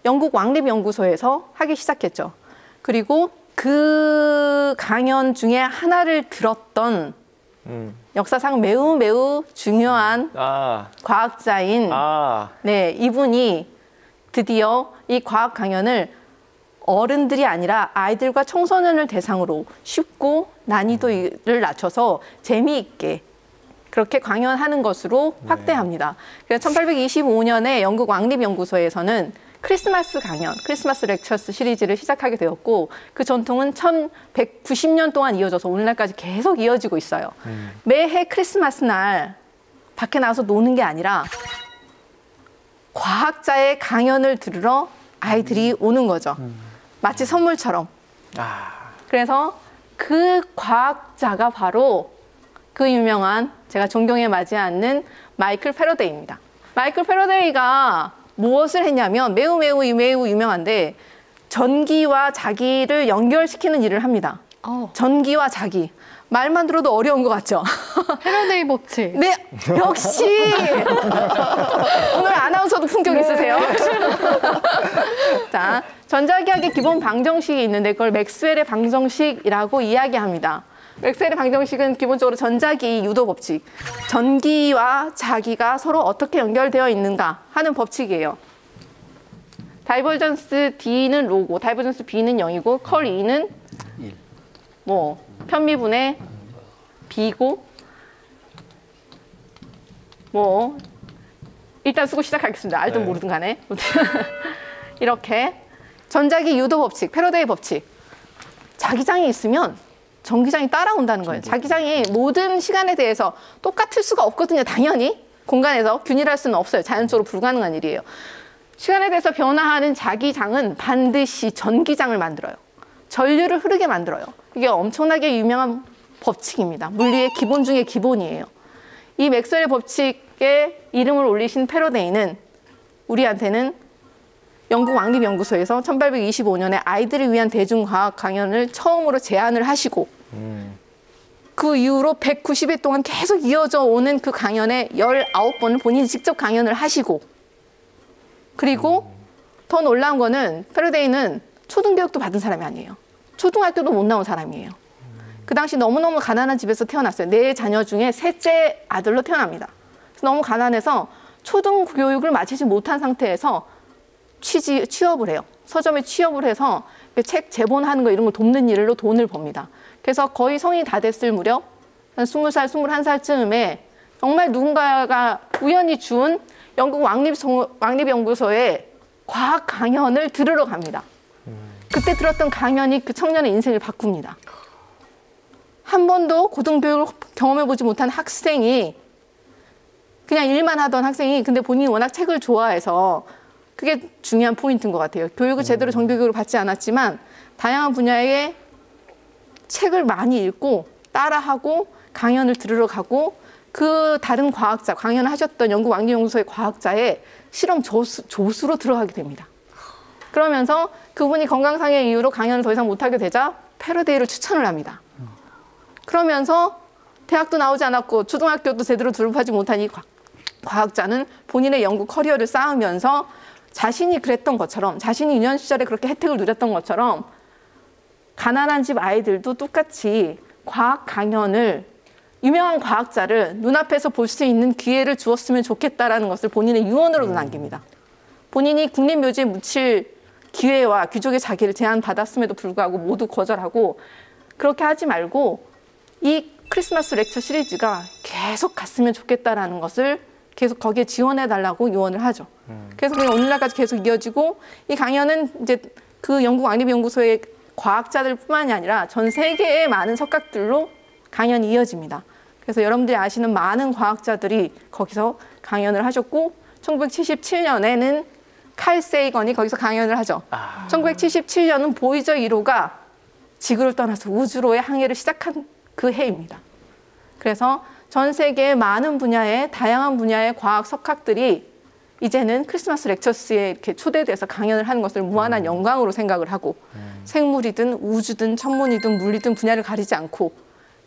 영국 왕립연구소에서 하기 시작했죠. 그리고 그 강연 중에 하나를 들었던 역사상 매우 중요한 과학자인 네, 이분이 드디어 이 과학 강연을 어른들이 아니라 아이들과 청소년을 대상으로 쉽고 난이도를 낮춰서 재미있게 그렇게 강연하는 것으로 확대합니다. 그래서 1825년에 영국 왕립연구소에서는 크리스마스 강연, 크리스마스 렉처스 시리즈를 시작하게 되었고 그 전통은 1190년 동안 이어져서 오늘날까지 계속 이어지고 있어요. 매해 크리스마스 날 밖에 나가서 노는 게 아니라 과학자의 강연을 들으러 아이들이 오는 거죠. 마치 선물처럼. 그래서 그 과학자가 바로 그 유명한 제가 존경에 맞지 않는 마이클 패러데이입니다. 마이클 패러데이가 무엇을 했냐면 매우 유명한데 전기와 자기를 연결시키는 일을 합니다. 전기와 자기. 말만 들어도 어려운 것 같죠? 패러데이 법칙. 네, 역시 오늘 아나운서도 품격 있으세요. 자, 전자기학의 기본 방정식이 있는데 그걸 맥스웰의 방정식이라고 이야기합니다. 맥스웰의 방정식은 기본적으로 전자기 유도 법칙, 전기와 자기가 서로 어떻게 연결되어 있는가 하는 법칙이에요. 다이버전스 D는 로고, 다이버전스 B는 0이고 컬 E는 뭐 편미분의 B고 뭐 일단 쓰고 시작하겠습니다. 알든 모르든 간에 이렇게 전자기 유도 법칙, 패러데이 법칙. 자기장이 있으면 전기장이 따라온다는 거예요. 자기장이 모든 시간에 대해서 똑같을 수가 없거든요. 당연히 공간에서 균일할 수는 없어요. 자연적으로 불가능한 일이에요. 시간에 대해서 변화하는 자기장은 반드시 전기장을 만들어요. 전류를 흐르게 만들어요. 이게 엄청나게 유명한 법칙입니다. 물리의 기본 중에 기본이에요. 이 맥스웰의 법칙에 이름을 올리신 패러데이는 우리한테는 영국 왕립연구소에서 1825년에 아이들을 위한 대중과학 강연을 처음으로 제안을 하시고 그 이후로 190일 동안 계속 이어져 오는 그 강연에 19번을 본인이 직접 강연을 하시고 그리고 더 놀라운 거는 패러데이는 초등교육도 받은 사람이 아니에요. 초등학교도 못 나온 사람이에요. 그 당시 너무너무 가난한 집에서 태어났어요. 4자녀 중에 셋째 아들로 태어납니다. 그래서 너무 가난해서 초등교육을 마치지 못한 상태에서 취업을 해요. 서점에 취업을 해서 책 제본하는 거 이런 걸 돕는 일로 돈을 법니다. 그래서 거의 성인이 다 됐을 무렵 한 20살, 21살쯤에 정말 누군가가 우연히 준 영국 왕립연구소에 과학 강연을 들으러 갑니다. 그때 들었던 강연이 그 청년의 인생을 바꿉니다. 한 번도 고등교육을 경험해보지 못한 학생이 그냥 일만 하던 학생이 근데 본인이 워낙 책을 좋아해서 그게 중요한 포인트인 것 같아요. 교육을 제대로 정규교육을 받지 않았지만 다양한 분야의 책을 많이 읽고 따라하고 강연을 들으러 가고 그 다른 과학자, 강연을 하셨던 영국 왕립연구소의 과학자의 실험 조수로 들어가게 됩니다. 그러면서 그분이 건강상의 이유로 강연을 더 이상 못하게 되자 패러데이를 추천을 합니다. 그러면서 대학도 나오지 않았고 초등학교도 제대로 졸업하지 못한 이 과학자는 본인의 연구 커리어를 쌓으면서 자신이 그랬던 것처럼 자신이 유년 시절에 그렇게 혜택을 누렸던 것처럼 가난한 집 아이들도 똑같이 과학 강연을 유명한 과학자를 눈앞에서 볼 수 있는 기회를 주었으면 좋겠다라는 것을 본인의 유언으로도 남깁니다. 본인이 국립묘지에 묻힐 기회와 귀족의 자기를 제안받았음에도 불구하고 모두 거절하고 그렇게 하지 말고 이 크리스마스 렉처 시리즈가 계속 갔으면 좋겠다라는 것을 계속 거기에 지원해달라고 요원을 하죠. 그래서 그게 오늘날까지 계속 이어지고 이 강연은 이제 그 영국 왕립연구소의 과학자들뿐만이 아니라 전 세계의 많은 석학들로 강연이 이어집니다. 그래서 여러분들이 아시는 많은 과학자들이 거기서 강연을 하셨고 1977년에는 칼 세이건이 거기서 강연을 하죠. 1977년은 보이저 1호가 지구를 떠나서 우주로의 항해를 시작한 그 해입니다. 그래서 전 세계의 많은 분야의 다양한 분야의 과학 석학들이 이제는 크리스마스 렉처스에 이렇게 초대돼서 강연을 하는 것을 무한한 영광으로 생각을 하고 생물이든 우주든 천문이든 물리든 분야를 가리지 않고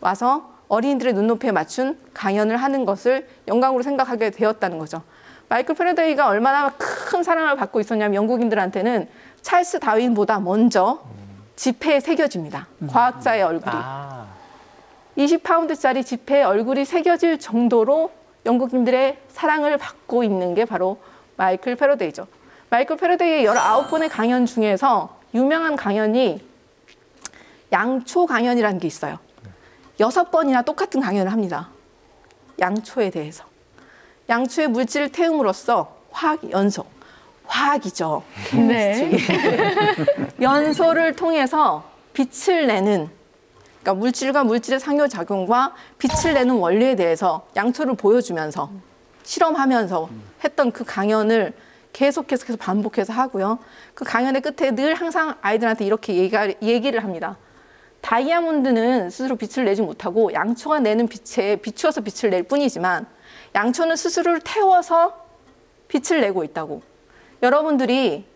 와서 어린이들의 눈높이에 맞춘 강연을 하는 것을 영광으로 생각하게 되었다는 거죠. 마이클 패러데이가 얼마나 큰 사랑을 받고 있었냐면 영국인들한테는 찰스 다윈보다 먼저 지폐에 새겨집니다. 과학자의 얼굴이. 20파운드짜리 지폐에 얼굴이 새겨질 정도로 영국인들의 사랑을 받고 있는 게 바로 마이클 패러데이죠. 마이클 패러데이의 19번의 강연 중에서 유명한 강연이 양초 강연이라는 게 있어요. 6번이나 똑같은 강연을 합니다. 양초에 대해서. 양초의 물질을 태움으로써 화학 연소. 화학이죠. 네. 연소를 통해서 빛을 내는, 그러니까 물질과 물질의 상호작용과 빛을 내는 원리에 대해서 양초를 보여주면서 실험하면서 했던 그 강연을 계속 반복해서 하고요. 그 강연의 끝에 늘 항상 아이들한테 이렇게 얘기를 합니다. 다이아몬드는 스스로 빛을 내지 못하고 양초가 내는 빛에 비추어서 빛을 낼 뿐이지만 양초는 스스로를 태워서 빛을 내고 있다고. 여러분들이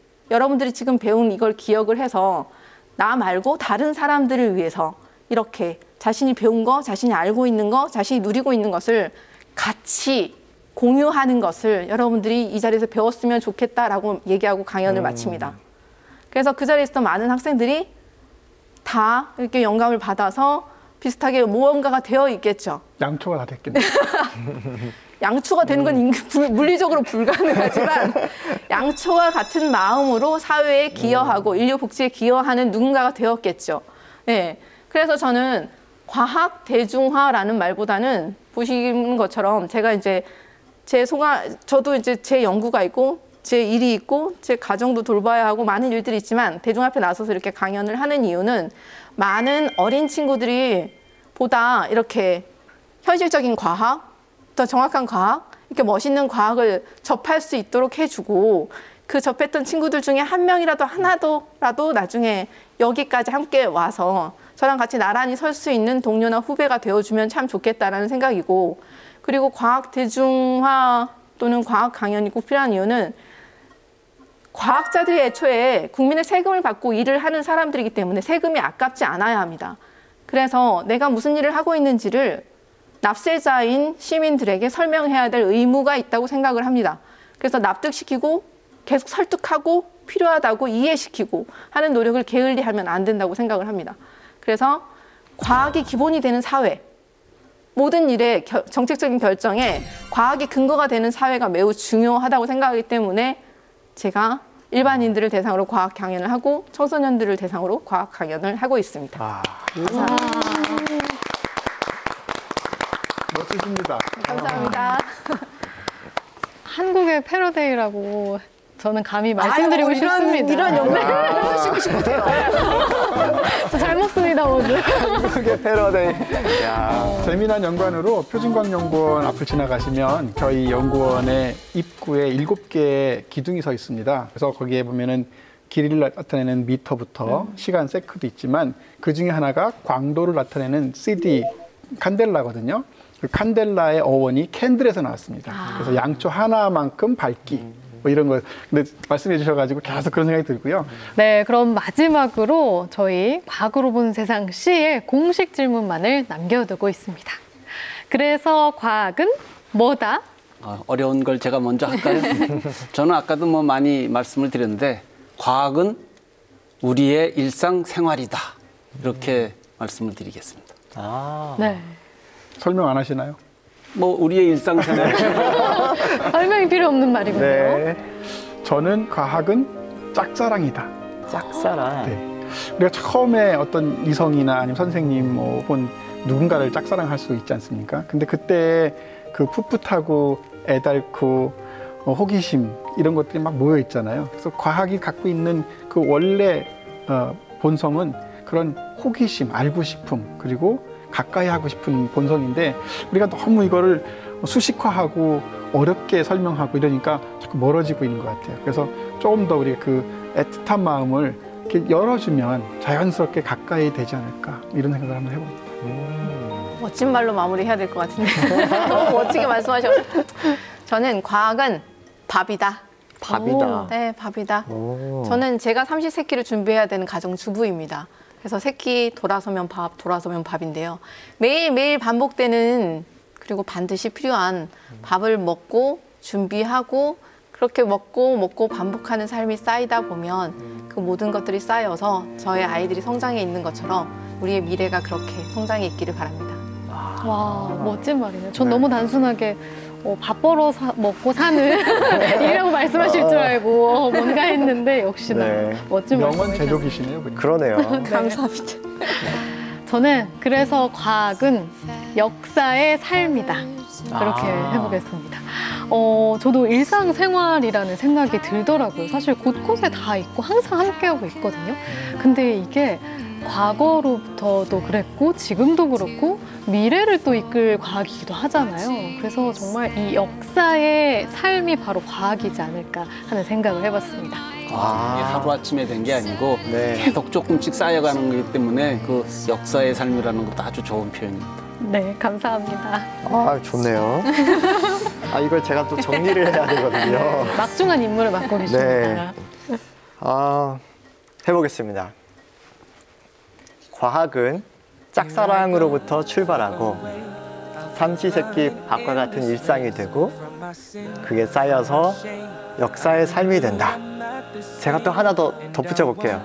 지금 배운 이걸 기억을 해서 나 말고 다른 사람들을 위해서 이렇게 자신이 배운 거, 자신이 알고 있는 거, 자신이 누리고 있는 것을 같이 공유하는 것을 여러분들이 이 자리에서 배웠으면 좋겠다라고 얘기하고 강연을 마칩니다. 그래서 그 자리에 있었던 많은 학생들이 다 이렇게 영감을 받아서 비슷하게 무언가가 되어 있겠죠. 양초가 다 됐겠네요. 양초가 되는 건 물리적으로 불가능하지만 양초와 같은 마음으로 사회에 기여하고 인류 복지에 기여하는 누군가가 되었겠죠. 네. 그래서 저는 과학 대중화라는 말보다는 보시는 것처럼 제가 이제 저도 이제 제 연구가 있고 제 일이 있고 제 가정도 돌봐야 하고 많은 일들이 있지만 대중 앞에 나서서 이렇게 강연을 하는 이유는 많은 어린 친구들이 보다 이렇게 현실적인 과학, 더 정확한 과학, 이렇게 멋있는 과학을 접할 수 있도록 해주고 그 접했던 친구들 중에 한 명이라도 하나라도 나중에 여기까지 함께 와서 저랑 같이 나란히 설 수 있는 동료나 후배가 되어주면 참 좋겠다라는 생각이고, 그리고 과학 대중화 또는 과학 강연이 꼭 필요한 이유는 과학자들이 애초에 국민의 세금을 받고 일을 하는 사람들이기 때문에 세금이 아깝지 않아야 합니다. 그래서 내가 무슨 일을 하고 있는지를 납세자인 시민들에게 설명해야 될 의무가 있다고 생각을 합니다. 그래서 납득시키고 계속 설득하고 필요하다고 이해시키고 하는 노력을 게을리하면 안 된다고 생각을 합니다. 그래서 과학이 기본이 되는 사회, 모든 일의 정책적인 결정에 과학이 근거가 되는 사회가 매우 중요하다고 생각하기 때문에 제가 일반인들을 대상으로 과학 강연을 하고 청소년들을 대상으로 과학 강연을 하고 있습니다. 멋지십니다. 감사합니다. 한국의 패러데이라고 저는 감히 말씀드리고 싶습니다. 이런 영광을 하시고 싶으세요. 저 잘 먹습니다, 오늘. 한국의 패러데이. 야. 재미난 연관으로 표준과학연구원 앞을 지나가시면 저희 연구원의 입구에 7개의 기둥이 서 있습니다. 그래서 거기에 보면은 길이를 나타내는 미터부터 시간 세크도 있지만 그 중에 하나가 광도를 나타내는 CD, 칸델라거든요. 그 칸델라의 어원이 캔들에서 나왔습니다. 그래서 양초 하나만큼 밝기. 뭐 이런 거. 근데 말씀해 주셔가지고 계속 그런 생각이 들고요. 네, 그럼 마지막으로 저희 과학으로 보는 세상 C의 공식 질문만을 남겨두고 있습니다. 그래서 과학은 뭐다? 어려운 걸 제가 먼저 할까요? 저는 아까도 뭐 많이 말씀을 드렸는데 과학은 우리의 일상생활이다. 이렇게 말씀을 드리겠습니다. 네. 설명 안 하시나요? 뭐 우리의 일상생활. 설명이 필요 없는 말이군요. 네. 저는 과학은 짝사랑이다. 짝사랑. 네. 우리가 처음에 어떤 이성이나 아니면 선생님 혹은 누군가를 짝사랑할 수 있지 않습니까? 근데 그때 그 풋풋하고 애달고 호기심 이런 것들이 막 모여 있잖아요. 그래서 과학이 갖고 있는 그 원래 본성은 그런 호기심, 알고 싶음, 그리고 가까이 하고 싶은 본성인데 우리가 너무 이거를 수식화하고 어렵게 설명하고 이러니까 자꾸 멀어지고 있는 것 같아요. 그래서 조금 더 우리 그 애틋한 마음을 이렇게 열어주면 자연스럽게 가까이 되지 않을까 이런 생각을 한번 해봅니다. 멋진 말로 마무리해야 될 것 같은데 너무 멋지게 말씀하셔서 저는 과학은 밥이다. 밥이다. 네, 밥이다. 오. 저는 제가 삼시세끼를 준비해야 되는 가정주부입니다. 그래서 세끼 돌아서면 밥, 돌아서면 밥인데요. 매일매일 반복되는 그리고 반드시 필요한 밥을 먹고 준비하고 그렇게 먹고 반복하는 삶이 쌓이다 보면 그 모든 것들이 쌓여서 저의 아이들이 성장해 있는 것처럼 우리의 미래가 그렇게 성장해 있기를 바랍니다. 와, 멋진 말이네요. 전 너무 단순하게 밥 벌어 먹고 사는 이라고 말씀하실 줄 알고 뭔가 했는데 역시나 네. 멋진 명언 말씀을 제조기시네요. 그러니까. 그러네요. 감사합니다. 저는 그래서 과학은 역사의 삶이다. 그렇게 아. 해보겠습니다. 저도 일상생활이라는 생각이 들더라고요. 사실 곳곳에 다 있고 항상 함께하고 있거든요. 근데 이게 과거로부터도 그랬고 지금도 그렇고 미래를 또 이끌 과학이기도 하잖아요. 그래서 정말 이 역사의 삶이 바로 과학이지 않을까 하는 생각을 해봤습니다. 이게 하루아침에 된 게 아니고 네. 계속 조금씩 쌓여가는 거기 때문에 그 역사의 삶이라는 것도 아주 좋은 표현입니다. 네, 감사합니다. 아, 좋네요. 아, 이걸 제가 또 정리를 해야 되거든요. 막중한 임무를 맡고 계십니다. 아, 해보겠습니다. 과학은 짝사랑으로부터 출발하고 삼시세끼 밥과 같은 일상이 되고 그게 쌓여서 역사의 삶이 된다. 제가 또 하나 더 덧붙여 볼게요.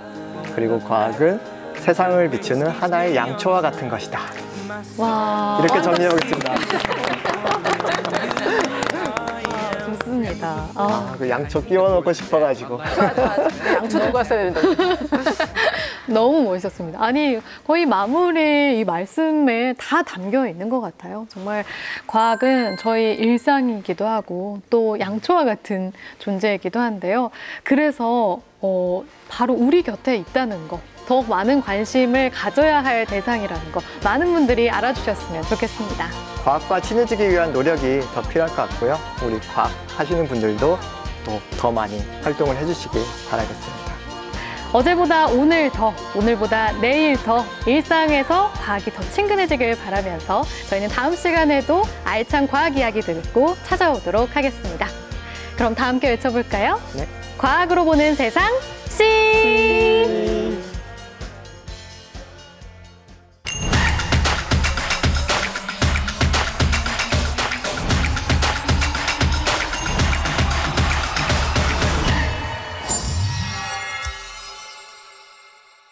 그리고 과학은 세상을 비추는 하나의 양초와 같은 것이다. 와, 이렇게 정리해 보겠습니다. 좋습니다. 그 양초 끼워 넣고 싶어가지고. 양초 들고 왔어야 되는데. 너무 멋있었습니다. 아니, 거의 마무리 이 말씀에 다 담겨 있는 것 같아요. 정말 과학은 저희 일상이기도 하고 또 양초와 같은 존재이기도 한데요. 그래서 바로 우리 곁에 있다는 거, 더욱 많은 관심을 가져야 할 대상이라는 거 많은 분들이 알아주셨으면 좋겠습니다. 과학과 친해지기 위한 노력이 더 필요할 것 같고요. 우리 과학 하시는 분들도 또 더 많이 활동을 해주시길 바라겠습니다. 어제보다 오늘 더, 오늘보다 내일 더 일상에서 과학이 더 친근해지길 바라면서 저희는 다음 시간에도 알찬 과학 이야기 듣고 찾아오도록 하겠습니다. 그럼 다 함께 외쳐볼까요? 네. 과학으로 보는 세상, 씨!